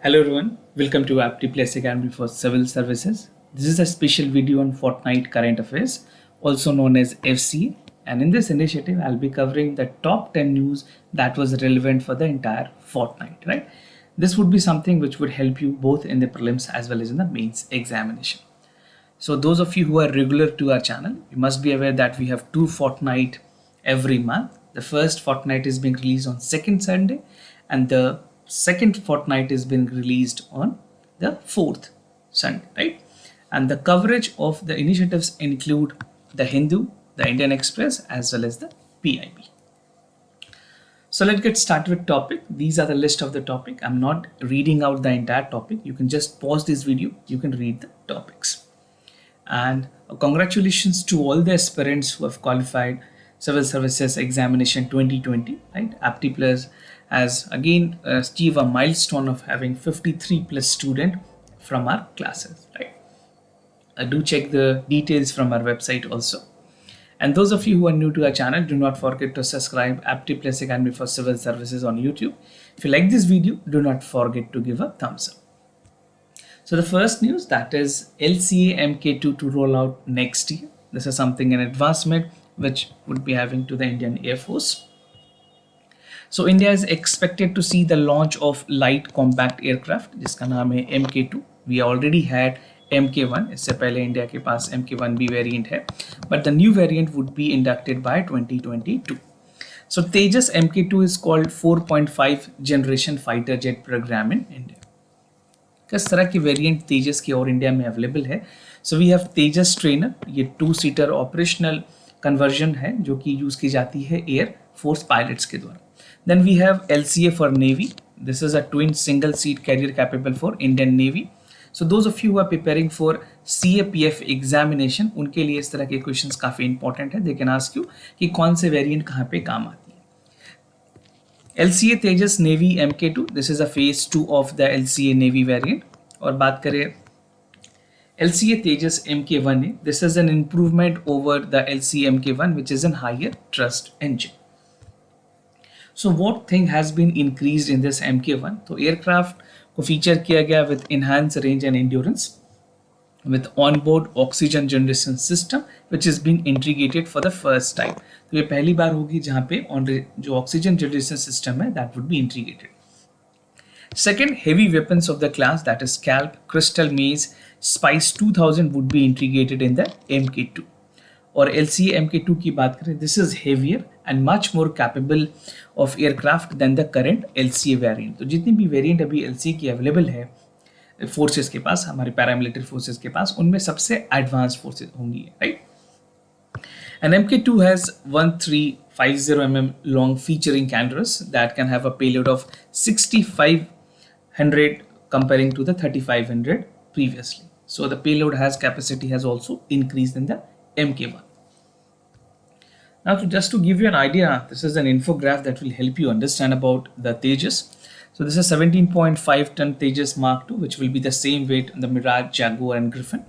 Hello everyone, welcome to Aptiplex Academy for Civil Services. This is a special video on Fortnite Current Affairs, also known as FCA. And in this initiative, I'll be covering the top 10 news that was relevant for the entire fortnight, right? This would be something which would help you both in the prelims as well as in the mains examination. So those of you who are regular to our channel, you must be aware that we have two fortnight every month. The first fortnight is being released on second Sunday and the second fortnight is being released on the fourth Sunday, right? And the coverage of the initiatives include the Hindu, the Indian Express, as well as the PIB. So let's get started with topic. These are the list of the topic. I'm not reading out the entire topic. You can just pause this video. You can read the topics. And congratulations to all the aspirants who have qualified Civil Services Examination 2020, right? Aptiplex has again achieved a milestone of having 53 plus student from our classes, right? Do check the details from our website also. And those of you who are new to our channel, do not forget to subscribe Aptiplex Academy for Civil Services on YouTube. If you like this video, do not forget to give a thumbs up. So the first news, that is LCA MK2 to roll out next year. This is something an advancement which would be having to the Indian Air Force. So India is expected to see the launch of light compact aircraft जिसका नाम है MK2. We already had MK1. इससे पहले India के पास MK1B variant है, but the new variant would be inducted by 2022. So Tejas MK2 is called 4.5 generation fighter jet program in India. किस तरह की वेरिएंट तेजस की और इंडिया में अवेलेबल है? So we have Tejas trainer, ये 2 सीटर ऑपरेशनल कन्वर्जन है जो कि यूज की जाती है एयर फोर्स पायलट्स के द्वारा. Then we have LCA for navy. This is a twin single seat carrier capable for Indian navy. So those of you who are preparing for CAPF examination, उनके लिए इस तरह के क्वेश्चंस काफी important है. They can ask you कि कौन से वेरिएंट कहाँ पे काम आती है. LCA Tejas Navy MK2, this is a phase 2 of the LCA Navy variant. और बात करें LCA Tejas MK1, this is an improvement over the LCA MK1 which is a higher thrust engine. So what thing has been increased in this MK1? तो aircraft को feature किया गया with enhanced range and endurance, with onboard oxygen generation system which is being integrated for the first time. तो ये पहली बार होगी जहाँ पे जो oxygen generation system है that would be integrated. Second, heavy weapons of the class, that is Scalp, Crystal Maze, Spice 2000 would be integrated in the MK2. और LCA MK2 की बात करें, this is heavier and much more capable of aircraft than the current LCA variant. तो जितनी भी variant अभी LCA की available है फोर्सेस के पास, हमारे पैरामिलिट्री फोर्सेस के पास, उनमें सबसे एडवांस फोर्सेस होंगी, right. And MK2 has 1350 mm long featuring cameras that can have a payload of 6500 comparing to the 3500 previously. So the payload capacity has also increased in the MK1. Now just to give you an idea, this is an infograph that will help you understand about the Tejas. So this is 17.5 ton Tejas Mark II, which will be the same weight in the Mirage, Jaguar and Griffin.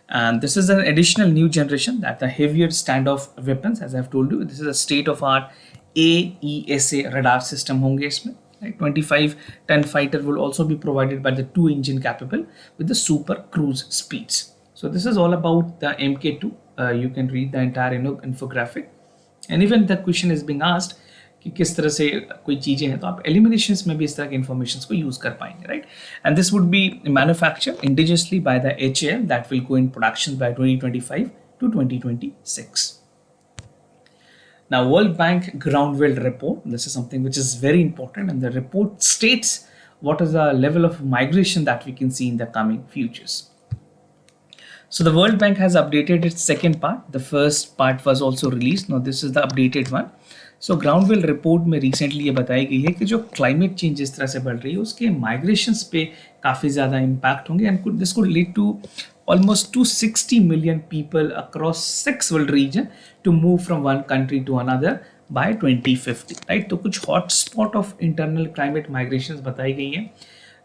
And this is an additional new generation, that the heavier standoff weapons, as I have told you, this is a state-of-art AESA radar system honge isme. Right? 25 ton fighter will also be provided by the 2 engine capable with the super cruise speeds. So this is all about the MK2. You can read the entire infographic. And even the question is being asked कि किस तरह से कोई चीज़ें हैं, तो आप eliminations में भी इस तरह के इन्फॉर्मेशंस को यूज़ कर पाएंगे, right. And this would be manufactured indigenously by the HAL that will go in production by 2025 to 2026. Now World Bank Groundwell report, this is something which is very important, and the report states what is the level of migration that we can see in the coming futures. So the World Bank has updated its second part. The first part was also released. Now this is the updated one. So Groundswell report में recently ये बताई गई है कि जो climate change जिस तरह से बढ़ रही है उसके माइग्रेशंस पे काफ़ी ज़्यादा इम्पैक्ट होंगे, and this could lead to almost 260 million people across 6 world region to move from one country to another by 2050, right. तो कुछ hot spot of internal climate migrations बताई गई हैं.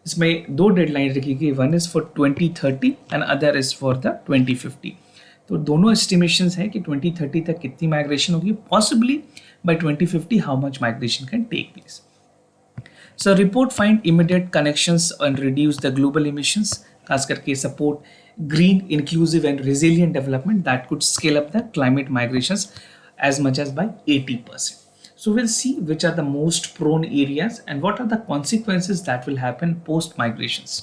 इसमें 2 डेडलाइन रखी गई, one is for 2030 and other is for the 2050. तो दोनों एस्टिमेशंस हैं कि 2030 तक कितनी माइग्रेशन होगी, possibly by 2050 how much migration can take place. So report find immediate connections and reduce the global emissions, खास करके support green, inclusive and resilient development that could scale up the climate migrations as much as by 80%. So we'll see which are the most prone areas and what are the consequences that will happen post migrations.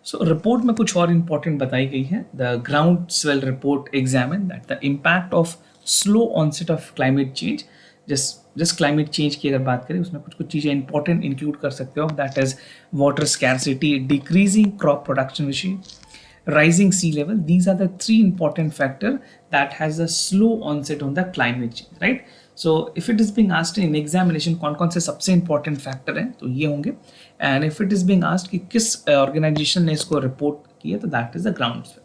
So report में कुछ और important बताई गई है. The ground swell report examine that the impact of slow onset of climate change. Just climate change की अगर बात करें उसमें कुछ कुछ चीज़ें इंपॉर्टेंट इंक्लूड कर सकते हो. That is water scarcity, decreasing crop production ratio, rising sea level. These are the three important factor that has a slow onset on the climate change, right? So if it is being asked in examination कौन से सबसे important factor हैं तो ये होंगे. And if it is being asked कि किस organization ने इसको report किया तो that is the groundswell.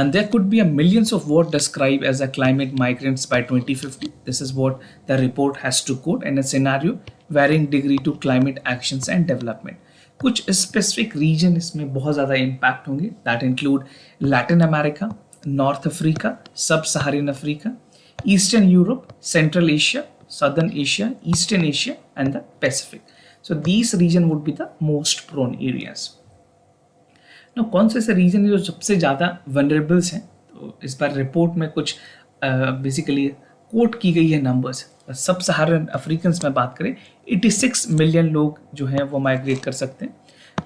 And there could be a millions of what described as a climate migrants by 2050. This is what the report has to quote in a scenario varying degree to climate actions and development. कुछ specific region इसमें बहुत ज़्यादा impact होंगे. That include Latin America, North Africa, sub-Saharan Africa, Eastern Europe, Central Asia, Southern Asia, Eastern Asia and the Pacific. So these region would be the most prone areas. ना कौन से ऐसे reason है जो सबसे ज़्यादा वनरेबल्स हैं? तो इस बार रिपोर्ट में कुछ बेसिकली कोट की गई है नंबर्स. सब सहारन अफ्रीकन में बात करें 86 मिलियन लोग जो हैं वो माइग्रेट कर सकते हैं.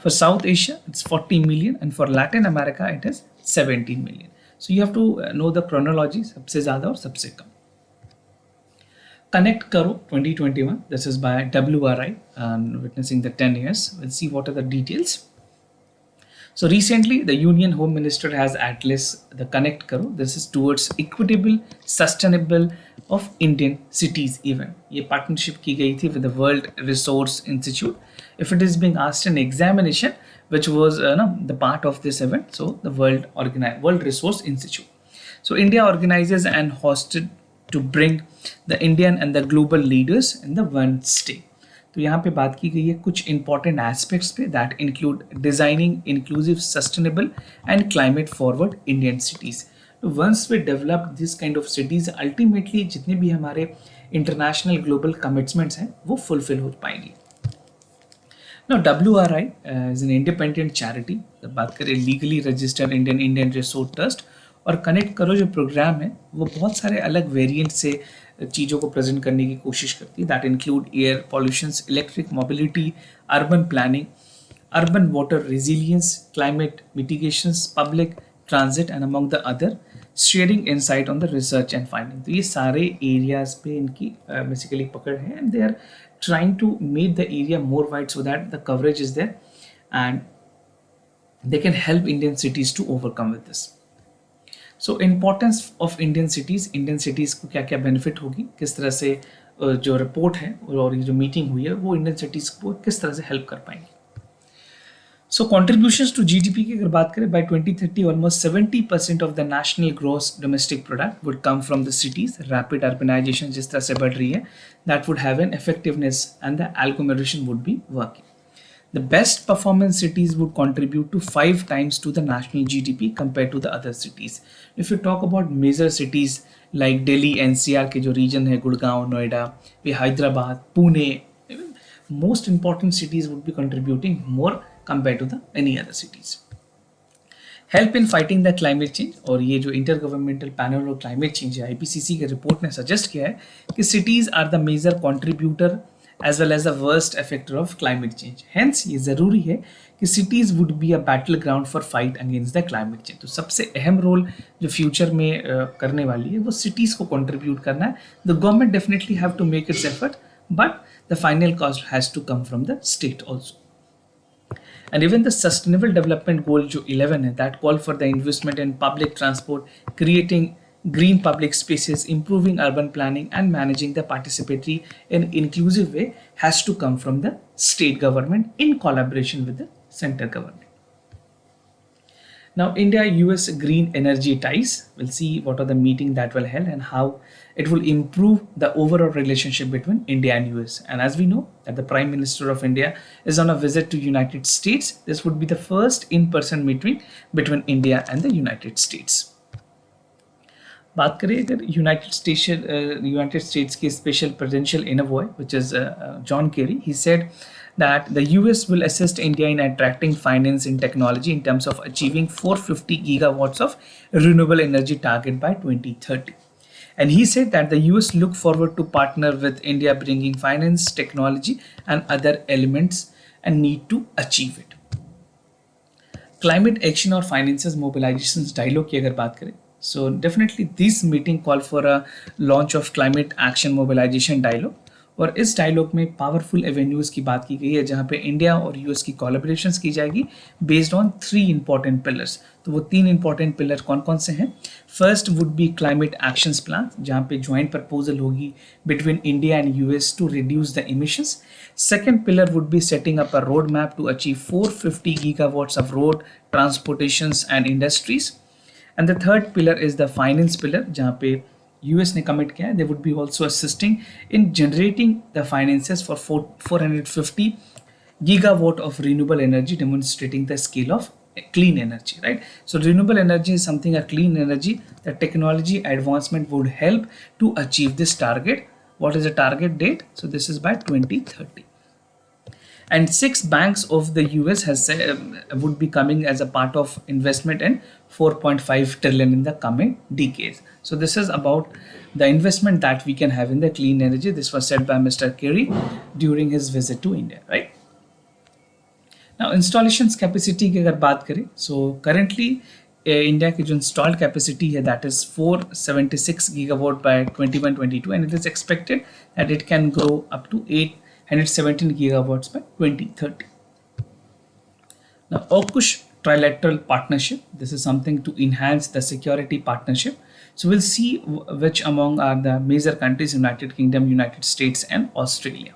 For South Asia it's 40 million and for Latin America it is 17 million. So you have to know the chronology, सबसे ज़्यादा और सबसे कम. कनेक्ट करो 2021, this is by WRI witnessing the 10 years. Will see what are the details. So recently, the Union Home Minister has addressed the Connect Karo. This is towards equitable, sustainable of Indian cities even. ये partnership की गई थी with the World Resource Institute. If it is being asked in examination, which was the part of this event, so the World Resource Institute. So India organizes and hosted to bring the Indian and the global leaders in the one stay. तो यहाँ पे बात की गई है कुछ important aspects पे that include designing inclusive, sustainable and climate forward Indian cities. Once we develop this kind of cities, ultimately जितने भी हमारे इंटरनेशनल ग्लोबल कमिटमेंट्स हैं वो फुलफिल हो पाएंगी. Now WRI is an independent charity. बात करें legally registered Indian resource trust. और कनेक्ट करो जो प्रोग्राम है वो बहुत सारे अलग वेरिएंट से चीज़ों को प्रेजेंट करने की कोशिश करती है. That include air pollutions, electric mobility, urban planning, urban water resilience, climate mitigations, public transit and among the other, sharing insight on the research and finding. तो ये सारे एरियाज पे इनकी बेसिकली पकड़ है and they are trying to make the area more wide so that the coverage is there and they can help Indian cities to overcome with this. So importance of Indian cities को क्या क्या benefit होगी, किस तरह से जो report है और ये जो मीटिंग हुई है वो इंडियन सिटीज़ को किस तरह से हेल्प कर पाएंगी. सो कॉन्ट्रीब्यूशंस टू GDP की अगर बात करें, by 2030 almost 70% of the national gross domestic product would come from the cities. Rapid urbanization जिस तरह से बढ़ रही है that would have an effectiveness and the agglomeration would be working. The best performance cities would contribute to 5 times to the national GDP compared to the other cities. If you talk about major cities like Delhi, NCR के जो region है, Gurgaon, Noida, Hyderabad, Pune, most important cities would be contributing more compared to the any other cities. Help in fighting the climate change. और ये जो intergovernmental panel और climate change है IPCC के report ने सजेस्ट किया है कि cities are the major contributor as well as the worst effector of climate change. Hence ये ज़रूरी है कि cities would be a battleground for fight against the climate change. तो सबसे अहम रोल जो फ्यूचर में करने वाली है वो cities को contribute करना है. The government definitely have to make its effort, but the final cost has to come from the state also. And even the sustainable development goal जो 11 है, that call for the investment in public transport, creating green public spaces, improving urban planning and managing the participatory and inclusive way has to come from the state government in collaboration with the central government. Now India-US green energy ties, we'll see what are the meeting that will held and how it will improve the overall relationship between India and US. And as we know that the Prime Minister of India is on a visit to United States, this would be the first in-person meeting between India and the United States. बात करें अगर United states की special presidential envoy which is John Kerry, he said that the US will assist India in attracting finance in technology in terms of achieving 450 gigawatts of renewable energy target by 2030. And he said that the US look forward to partner with India bringing finance, technology and other elements and need to achieve it. Climate action और finances mobilizations dialogue की अगर बात करें, so definitely this meeting call for a launch of climate action mobilization dialogue. और इस dialogue में powerful avenues की बात की गई है जहाँ पे इंडिया और यूएस की कोलैबोरेशंस की जाएगी बेस्ड ऑन 3 इंपॉर्टेंट पिलर्स. तो वो 3 इंपॉर्टेंट पिलर कौन कौन से हैं? First would be climate actions plan, जहाँ पे ज्वाइंट प्रपोजल होगी between India and US to reduce the emissions. Second pillar would be setting up a road map to achieve 450 gigawatts of road transportations and industries. And the third pillar is the finance pillar, जहाँ पे US ने commit किया है, they would be also assisting in generating the finances for 450 gigawatt of renewable energy, demonstrating the scale of clean energy, right? So renewable energy is something, a clean energy, the technology advancement would help to achieve this target. What is the target date? So this is by 2030. And 6 banks of the US has would be coming as a part of investment and 4.5 trillion in the coming decades. So this is about the investment that we can have in the clean energy. This was said by Mr. Kerry during his visit to India, right? Now installations capacity की अगर बात करें, so currently India की जो installed capacity है that is 476 gigawatt by 21-22 and it is expected that it can grow up to 817 gigawatts by 2030. Now, AUKUS trilateral partnership. This is something to enhance the security partnership. So we'll see which among are the major countries: United Kingdom, United States, and Australia.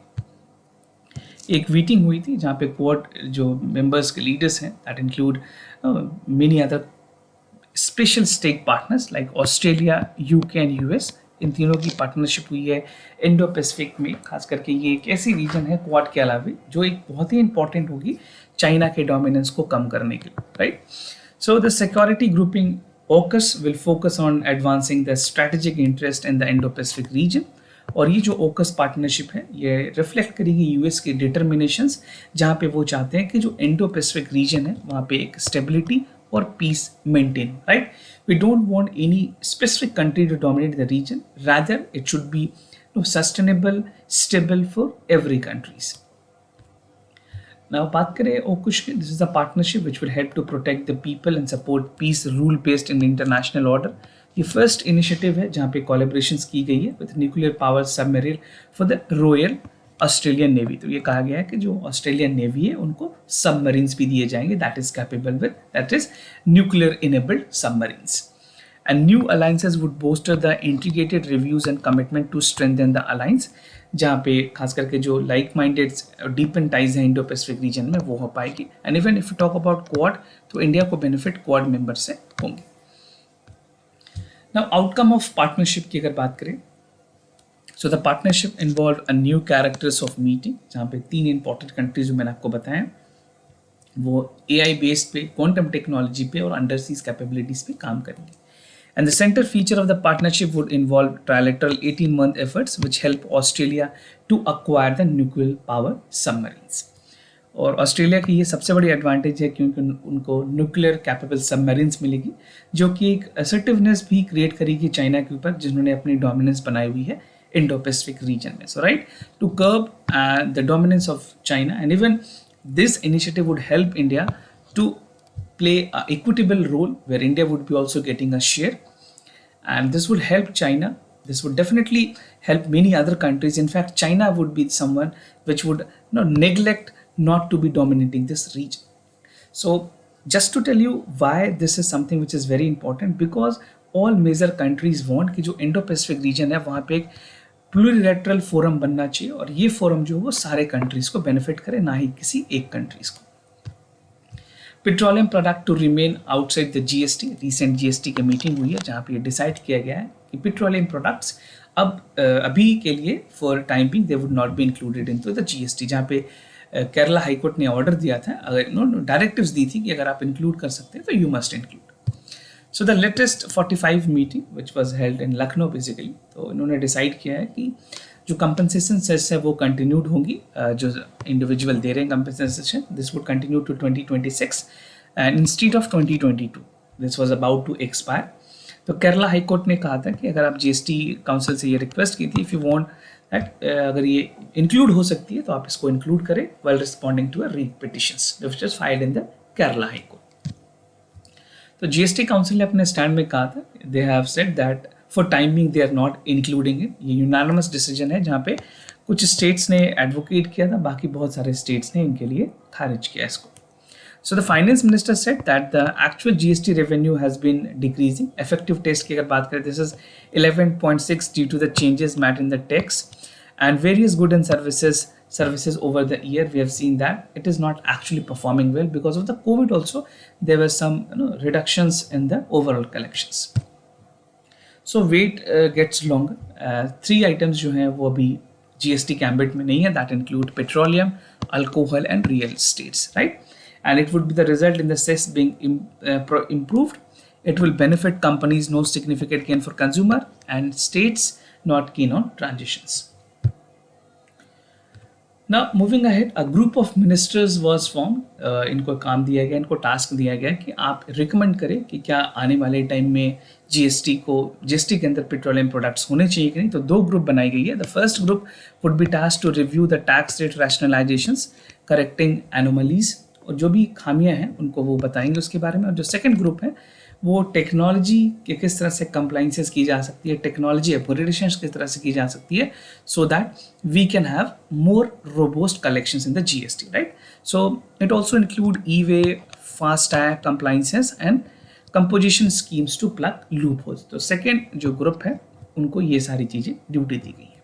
एक meeting हुई थी जहाँ पे quad जो members के leaders हैं that include many other special stake partners like Australia, UK and US. इन तीनों की पार्टनरशिप हुई है इंडो पैसिफिक में. खास करके ये एक ऐसी रीजन है क्वाड के अलावा जो एक बहुत ही इंपॉर्टेंट होगी चाइना के डोमिनेंस को कम करने के लिए, right? So the security grouping AUKUS will focus on advancing the strategic interest in the Indo-Pacific region. और ये जो AUKUS पार्टनरशिप है ये रिफ्लेक्ट करेगी यूएस के डिटर्मिनेशंस, जहाँ पे वो चाहते हैं कि जो इंडो पैसिफिक रीजन है वहाँ पे एक stability or peace maintain, right? We don't want any specific country to dominate the region. Rather, it should be sustainable, stable for every countries. Now, बात करें AUKUS की, this is a partnership which will help to protect the people and support peace rule based in international order. ये first initiative है जहाँ पे collaborations की गई है with nuclear power submarine for the royal Australian navy. तो ये कहा गया है कि जो ऑस्ट्रेलियन नेवी है उनको सबमरीन्स भी दिए जाएंगे that is capable with that is nuclear enabled submarines. And new alliances would bolster the integrated reviews and commitment to strengthen the alliance, जहाँ पे खास करके जो लाइक माइंडेड डीपन टाइज है इंडो पैसिफिक रीजन में वो हो पाएगी. And even if you talk about Quad तो इंडिया को बेनिफिट क्वाड मेंबर से होंगे. नाउ आउटकम ऑफ पार्टनरशिप की अगर बात करें, so the partnership involve a new characters of meeting, जहाँ पे 3 इंपॉर्टेंट कंट्रीज जो मैंने आपको बताया वो AI बेस्ड पे, क्वांटम टेक्नोलॉजी पे और अंडरसीज कैपेबिलिटीज पे काम करेंगे. And the center feature of the partnership would involve trilateral 18-month efforts which help Australia to acquire the nuclear power submarines. और ऑस्ट्रेलिया की ये सबसे बड़ी एडवांटेज है क्योंकि उनको न्यूक्लियर कैपेबल सबमरीन्स मिलेगी जो कि एक असर्टिवनेस भी क्रिएट करेगी चाइना के ऊपर जिन्होंने अपनी डोमिनेंस बनाई हुई है इंडो पैसिफिक रीजन में. So right, to curb the dominance of China and even this initiative would help India to play an equitable role where India would be also getting a share, and this would help China. This would definitely help many other countries. In fact, China would be someone which would neglect not to be dominating this region. So just to tell you why this is something which is very important, because all major countries want कि जो Indo Pacific reason है वहाँ पे एक प्लूरिलेटरल forum बनना चाहिए और ये फोरम जो है वो सारे कंट्रीज को बेनिफिट करे, ना ही किसी एक कंट्रीज को. Petroleum product to remain outside the GST. Recent GST की मीटिंग हुई है जहाँ पे डिसाइड किया गया है कि पेट्रोलियम प्रोडक्ट्स अब अभी के लिए for time being they would not be included into the GST. जहाँ पे केरला हाईकोर्ट ने ऑर्डर दिया था, अगर डायरेक्टिव्स दी थी कि अगर आप इंक्लूड कर सकते हैं तो you must include. So the latest 45 meeting which was held in Lucknow basically, तो इन्होंने डिसाइड किया है कि जो कंपनसेशन सेस है वो कंटिन्यूड होंगी, जो इंडिविजुअल दे रहे हैं compensation, this would continue to 2026 and instead of 2022 this was about to expire. तो केरला हाई कोर्ट ने कहा था कि अगर आप जीएसटी काउंसिल से ये रिक्वेस्ट की थी, इफ़ यू वांट दैट अगर ये इंक्लूड हो सकती है तो आप इसको इंक्लूड करें well responding to a writ petitions which is filed in the Kerala high court. तो जीएसटी काउंसिल ने अपने स्टैंड में कहा था, they have said that for timing they are not including it. ये यूनानिमस डिसीजन है जहाँ पे कुछ स्टेट्स ने एडवोकेट किया था, बाकी बहुत सारे स्टेट्स ने इनके लिए खारिज किया इसको। So the finance minister said that the actual GST revenue has been decreasing. Effective tax की अगर बात करें, this is 11.6 due to the changes made in the tax and various goods and services over the year. We have seen that it is not actually performing well because of the COVID. Also, there were some reductions in the overall collections. So wait gets longer. 3 items जो हैं वो अभी GST gambit में नहीं है. That include petroleum, alcohol, and real estates, right? And it would be the result in the cess being improved. It will benefit companies, no significant gain for consumer, and states not keen on transitions. Now moving ahead, a group of ministers was formed. इनको काम दिया गया, इनको task दिया गया कि आप recommend करें कि क्या आने वाले टाइम में जीएसटी के अंदर पेट्रोलियम प्रोडक्ट्स होने चाहिए कि नहीं। तो 2 ग्रुप बनाई गई है। The first group would be task to review the tax rate rationalisations, correcting anomalies, और जो भी खामियां हैं उनको वो बताएंगे उसके बारे में। और जो सेकंड ग्रुप है वो टेक्नोलॉजी के किस तरह से कंप्लाइंसेस की जा सकती है, टेक्नोलॉजी अपग्रेडेशन किस तरह से की जा सकती है, so that we can have more robust collections in the GST, right. So it also include e way, fast tag compliances and composition schemes to plug loopholes. तो सेकेंड जो group है उनको ये सारी चीज़ें ड्यूटी दी गई है।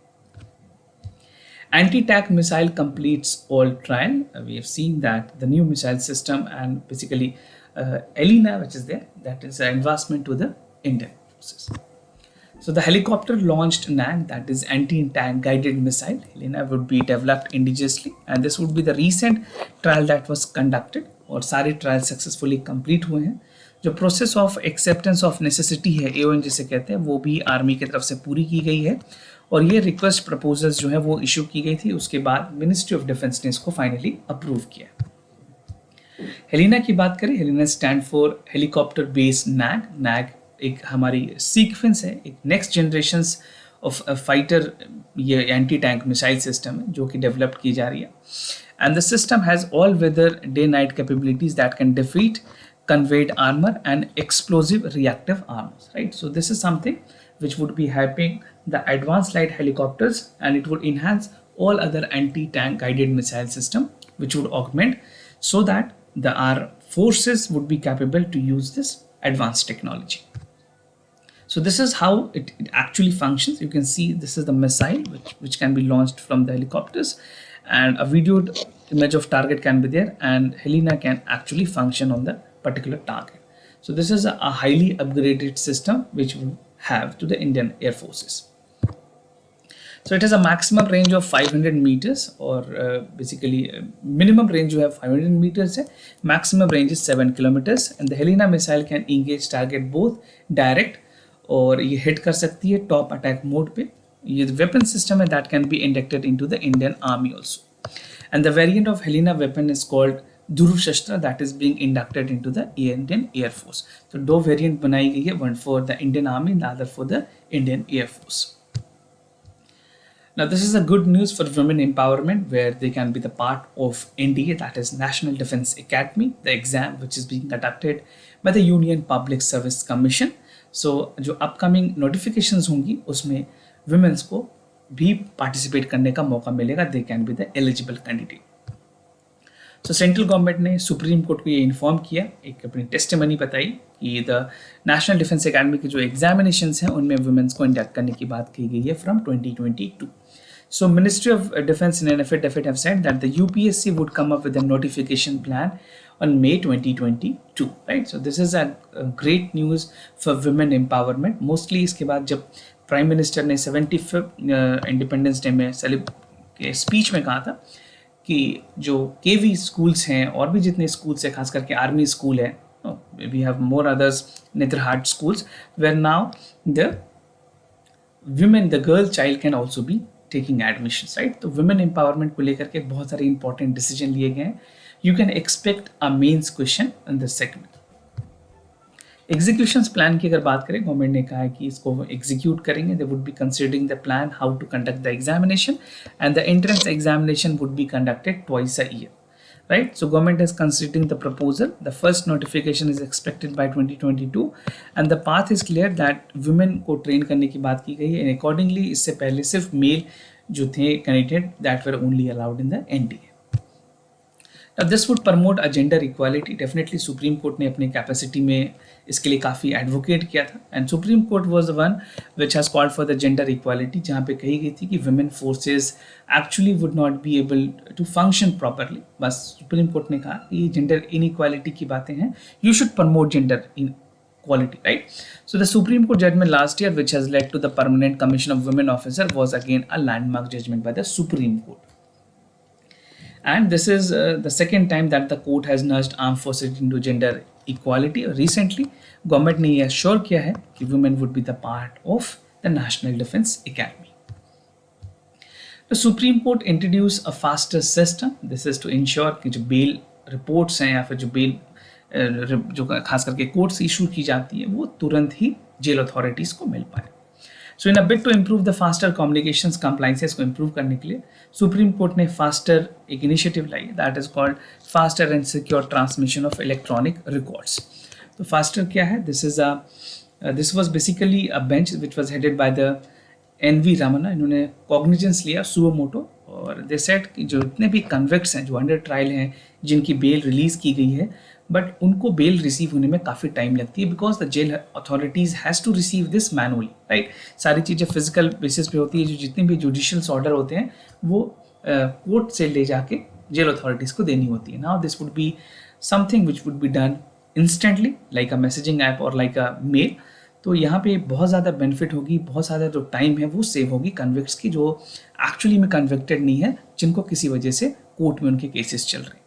Anti-tank missile completes all trial. We have seen that the new missile system and basically ELINA, which is there, that is an advancement to the Indian forces. So the helicopter launched NAG, that is anti-tank guided missile. ELINA would be developed indigenously, and this would be the recent trial that was conducted. और सारे trial successfully complete हुए हैं। जो process of acceptance of necessity है, AON जिसे कहते हैं, वो भी आर्मी की तरफ से पूरी की गई है और ये रिक्वेस्ट प्रपोजल्स जो है वो इशू की गई थी। उसके बाद मिनिस्ट्री ऑफ डिफेंस ने इसको फाइनली अप्रूव किया। हेलिना की बात करें, Helina stand for helicopter based Nag. Nag एक हमारी सीक्वेंस है, एक नेक्स्ट जनरेशन ऑफ फाइटर ये एंटी टैंक मिसाइल सिस्टम है जो कि डेवलप की जा रही है। And the system has all weather day night capabilities that can defeat conveyed armor and explosive reactive armors, right? So this is something which would be helping the advanced light helicopters, and it would enhance all other anti-tank guided missile system, which would augment so that our forces would be capable to use this advanced technology. So this is how it actually functions. You can see this is the missile which can be launched from the helicopters, and a videoed image of target can be there, and Helena can actually function on the particular target. So this is a highly upgraded system which we have to the Indian Air Forces. So it has a maximum range of 500 meters, or basically minimum range you have 500 meters hai, maximum range is 7 kilometers, and the Helena missile can engage target both direct और ये hit कर सकती है top attack mode पे। ये weapon system है that can be inducted into the Indian Army also, and the variant of Helina weapon is called Dhruvastra that is being inducted into the Indian Air Force. तो 2 variant बनाई गई है, one for the Indian Army and the other for the Indian Air Force. Now this is a good news for women empowerment, where they can be the part of NDA, that is National Defence Academy, the exam which is being conducted by the Union Public Service Commission. So जो upcoming notifications होंगी उसमें women's को भी participate करने का मौका मिलेगा, they can be the eligible candidate. So central government ने सुप्रीम कोर्ट को ये इन्फॉर्म किया, एक अपनी टेस्टिमनी बताई कि द नेशनल डिफेंस एकेडमी के जो एग्जामिनेशंस हैं उनमें वुमेन्स को इंडक्ट करने की बात की गई है from 2022. So Ministry of Defense in an affidavit have said that the UPSC would come up with a notification plan on May 2022, right? So this is a great news for women empowerment. Mostly इसके बाद जब prime minister ने 75th independence day में speech में कहा था कि जो केवी स्कूल्स हैं और भी जितने स्कूल्स हैं, खास करके आर्मी स्कूल है, we have more others Netherhart schools where now the women, the girl child can also be taking admissions, right? तो women empowerment को लेकर के बहुत सारे important decision लिए गए हैं. You can expect a mains question in this segment. Execution plan की अगर बात करें, गवर्नमेंट ने कहा है कि इसको एग्जीक्यूट करेंगे. They would be considering the plan how to conduct the examination and the entrance examination would be conducted twice a year, right? So government is considering the proposal. The first notification is expected by 2022 and the path is clear that women को train करने की बात की गई है and accordingly इससे पहले सिर्फ male जो थे candidate that were only allowed in the NDA. Now this would promote a gender equality. Definitely Supreme Court ने अपनी capacity में इसके लिए काफ़ी advocate किया था and Supreme Court was the one which has called for the gender equality, जहाँ पे कही गई थी कि women forces actually would not be able to function properly. बस Supreme Court ने कहा कि ये gender inequality की बातें हैं, you should promote gender equality, right? So the Supreme Court judgment last year which has led to the Permanent Commission of Women Officer was again a landmark judgment by the Supreme Court. And this is the second time that the court has nudged armed forces into gender equality. Recently, government ने यह sure किया है कि women would be the part of the National Defence Academy. The Supreme Court introduced a faster system. This is to ensure कि जो bail reports हैं या फिर जो bail जो खास करके कोर्ट से इशू की जाती है वो तुरंत ही जेल अथॉरिटीज को मिल पाए. So in a bit to improve the FASTER communications compliances को इम्प्रूव करने के लिए सुप्रीम कोर्ट ने फास्टर एक इनिशिएटिव लाई, that is called FASTER and secure transmission of electronic records. तो फास्टर क्या है? This was basically a bench which was headed by the N V. Ramana. इन्होंने कॉग्निजेंस लिया सुओ मोटो और दे सेड कि जो इतने भी कन्विक्ट्स हैं जो अंडर ट्रायल हैं जिनकी बेल रिलीज की गई है बट उनको बेल रिसीव होने में काफ़ी टाइम लगती है because the jail authorities has to receive this manually, right? सारी चीज़ें फिजिकल बेसिस पे होती है. जो जितने भी जुडिशियल ऑर्डर होते हैं वो कोर्ट से ले जाके जेल अथॉरिटीज़ को देनी होती है. Now this would be something which would be done instantly like a messaging app और लाइक अ मेल. तो यहाँ पे बहुत ज़्यादा बेनिफिट होगी, बहुत ज़्यादा जो टाइम है वो सेव होगी कन्विक्ट्स की जो एक्चुअली में कन्विक्टेड नहीं है, जिनको किसी वजह से कोर्ट में उनके केसेस चल रहे हैं.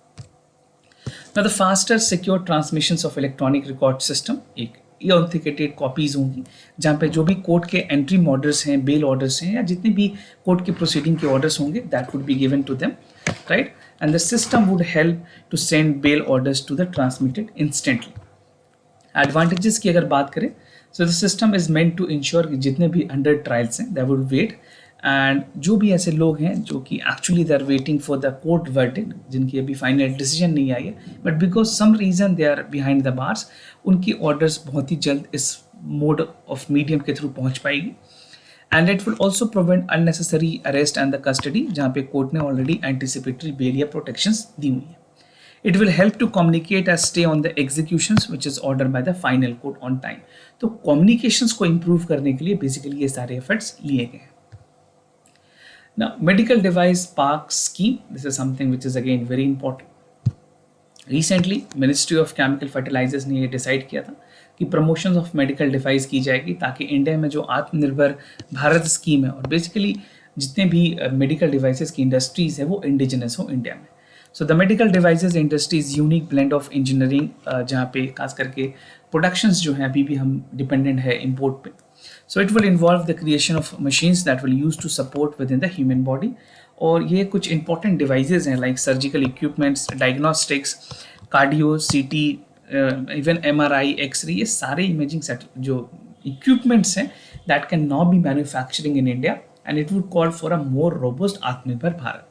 Now the faster secure transmissions of electronic record system, एक ये ऑथेंटिकेटेड कॉपीज होंगी जहाँ पे जो भी कोर्ट के एंट्री ऑर्डर्स हैं, बेल ऑर्डर्स हैं या जितने भी कोर्ट के प्रोसीडिंग के ऑर्डर्स होंगे that would be given to them, right? And the system would help to send bail orders to the transmitted instantly. Advantages की अगर बात करें, so the system is meant to ensure कि जितने भी अंडर ट्रायल्स हैं they would wait and जो भी ऐसे लोग हैं जो कि actually they are waiting for the court verdict, जिनकी अभी फाइनल डिसीजन नहीं आई है but because some reason they are behind the bars, उनकी ऑर्डर्स बहुत ही जल्द इस मोड ऑफ मीडियम के थ्रू पहुंच पाएगी. And it will also prevent unnecessary arrest and the custody, जहाँ पे कोर्ट ने ऑलरेडी एंटिसिपेटरी बेल या प्रोटेक्शंस दी हुई है. It will help to communicate as stay on the executions which is ordered by the final court on time. तो communications को improve करने के लिए basically ये सारे efforts लिए गए हैं. Now, medical device park scheme. This is something which is again very important. Recently, Ministry of Chemical Fertilizers ने ये decide किया था कि promotions of medical device की जाएगी ताकि इंडिया में जो आत्मनिर्भर भारत स्कीम है और बेसिकली जितने भी मेडिकल डिवाइसेस की इंडस्ट्रीज है वो इंडिजिनस हो इंडिया में. So the medical devices industry is unique blend of engineering, जहाँ पे खास करके प्रोडक्शंस जो हैं अभी भी हम डिपेंडेंट है इम्पोर्ट पे. So it will involve the creation of machines that will use to support with in the human body. और ये कुछ इंपॉर्टेंट डिवाइसेज हैं like surgical equipments, diagnostics, cardio, CT, even MRI, x-ray, ये सारे imaging set जो equipments हैं that can now be manufacturing in India and it would call for a more robust आत्मनिर्भर Bharat.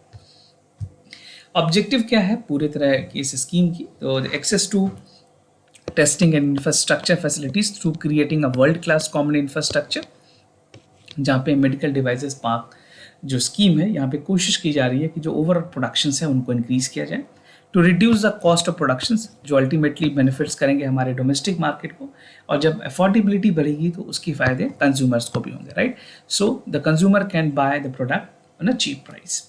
Objective क्या है पूरे तरह की इस स्कीम की? तो access to testing and infrastructure facilities through creating a world class common infrastructure, जहाँ पे मेडिकल डिवाइसेस पार्क जो स्कीम है यहाँ पे कोशिश की जा रही है कि जो ओवरऑल प्रोडक्शंस है उनको इंक्रीज किया जाए to reduce the cost of productions, जो अल्टीमेटली बेनिफिट्स करेंगे हमारे डोमेस्टिक मार्केट को. और जब अफोर्डेबिलिटी बढ़ेगी तो उसके फायदे कंज्यूमर्स को भी होंगे, right? So the consumer can buy the product on a cheap price.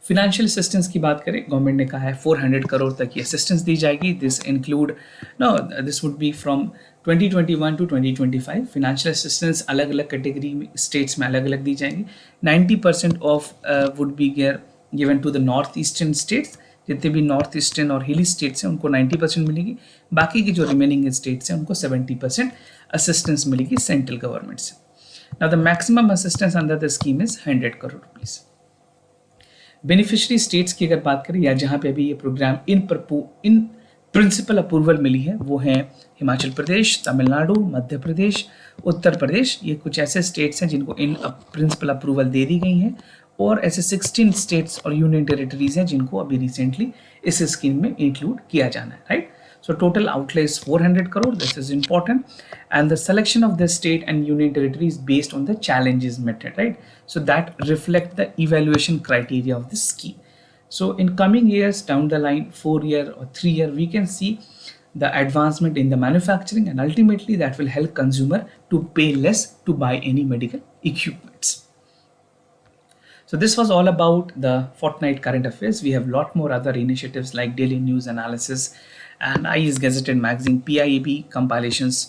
Financial assistance की बात करें, गवर्नमेंट ने कहा है 400 करोड़ तक की असिस्टेंस दी जाएगी. This would be from 2021 to 2025. Financial assistance अलग अलग कैटेगरी में स्टेट्स में अलग अलग दी जाएंगी. 90% of would be given to the north eastern states, जितने भी नॉर्थ ईस्टर्न और हिली स्टेट्स हैं उनको 90% मिलेगी, बाकी की जो रिमेनिंग स्टेट्स हैं उनको 70% असिस्टेंस मिलेगी सेंट्रल गवर्नमेंट से. Now the maximum assistance under the scheme is 100 crore rupees. Beneficiary states की अगर बात करें या जहां पे अभी ये प्रोग्राम इन प्रिंसिपल अप्रूवल मिली है वो हैं हिमाचल प्रदेश, तमिलनाडु, मध्य प्रदेश, उत्तर प्रदेश. ये कुछ ऐसे स्टेट्स हैं जिनको इन प्रिंसिपल अप्रूवल दे दी गई हैं, और ऐसे 16 स्टेट्स और यूनियन टेरिटरीज हैं जिनको अभी रिसेंटली इस स्कीम में इंक्लूड किया जाना है, right. So total outlay is 400 crore. This is important, and the selection of the state and union territory is based on the challenges method, right? So that reflect the evaluation criteria of the scheme. So in coming years down the line, 4 year or 3 year, we can see the advancement in the manufacturing, and ultimately that will help consumer to pay less to buy any medical equipments. So this was all about the fortnight current affairs. We have a lot more other initiatives like daily news analysis and IES Gazetted magazine, PIEB compilations,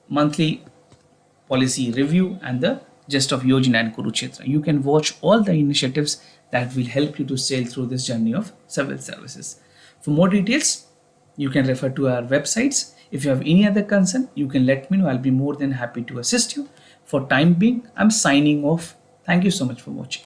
monthly policy review, and the gist of Yojana and Kurukshetra. You can watch all the initiatives that will help you to sail through this journey of civil services. For more details, you can refer to our websites. If you have any other concern, you can let me know. I'll be more than happy to assist you. For time being, I'm signing off. Thank you so much for watching.